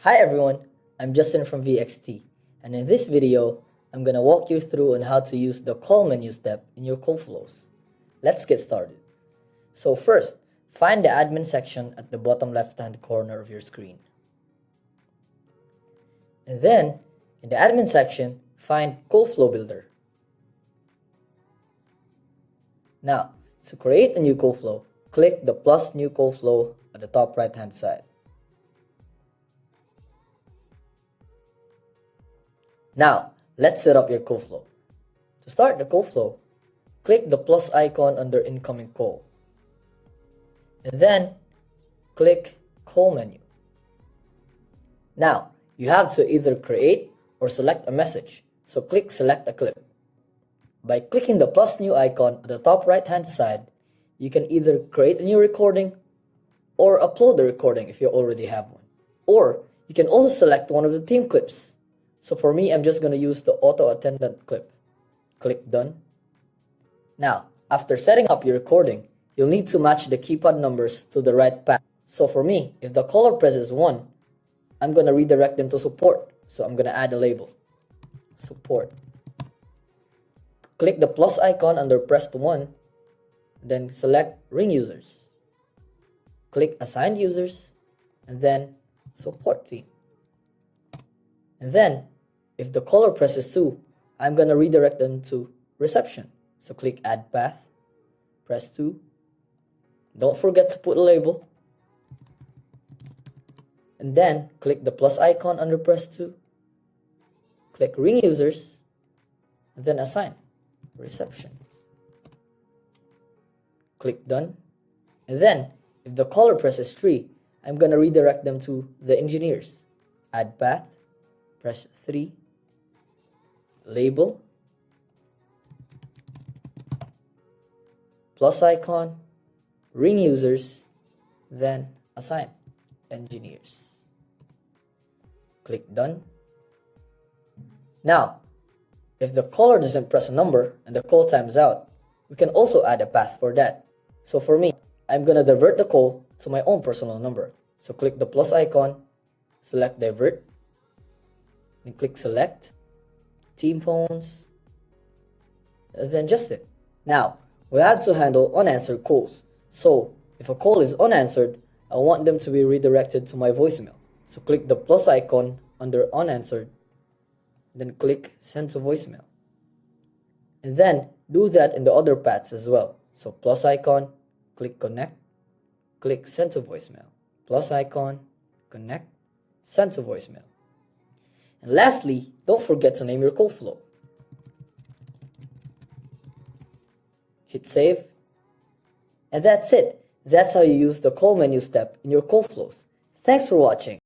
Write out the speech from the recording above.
Hi everyone, I'm Justin from VXT, and in this video, I'm going to walk you through on how to use the call menu step in your call flows. Let's get started. So first, find the admin section at the bottom left-hand corner of your screen. And then, in the admin section, find Call Flow Builder. Now, to create a new call flow, click the plus new call flow at the top right-hand side. Now, let's set up your call flow. To start the call flow, click the plus icon under incoming call. And then, click call menu. Now, you have to either create or select a message, so click select a clip. By clicking the plus new icon at the top right hand side, you can either create a new recording or upload the recording if you already have one. Or you can also select one of the theme clips. So for me, I'm just going to use the auto attendant clip. Click done. Now, after setting up your recording, you'll need to match the keypad numbers to the right path. So for me, if the caller presses 1, I'm going to redirect them to support. So I'm going to add a label. Support. Click the plus icon under pressed 1, then select ring users. Click assigned users, and then support team. And then, if the caller presses 2, I'm going to redirect them to reception. So click add path, press 2. Don't forget to put a label. And then, click the plus icon under press 2. Click ring users, and then assign reception. Click done. And then, if the caller presses 3, I'm going to redirect them to the engineers. Add path, press 3, label, plus icon, ring users, then assign engineers. Click done. Now, if the caller doesn't press a number and the call times out, we can also add a path for that. So for me, I'm going to divert the call to my own personal number. So click the plus icon, select divert, then click select, team phones, and then just it. Now, we have to handle unanswered calls. So if a call is unanswered, I want them to be redirected to my voicemail. So click the plus icon under unanswered, then click send to voicemail. And then do that in the other paths as well. So plus icon, click connect, click send to voicemail. Plus icon, connect, send to voicemail. And lastly, don't forget to name your call flow. Hit save. And that's it. That's how you use the call menu step in your call flows. Thanks for watching.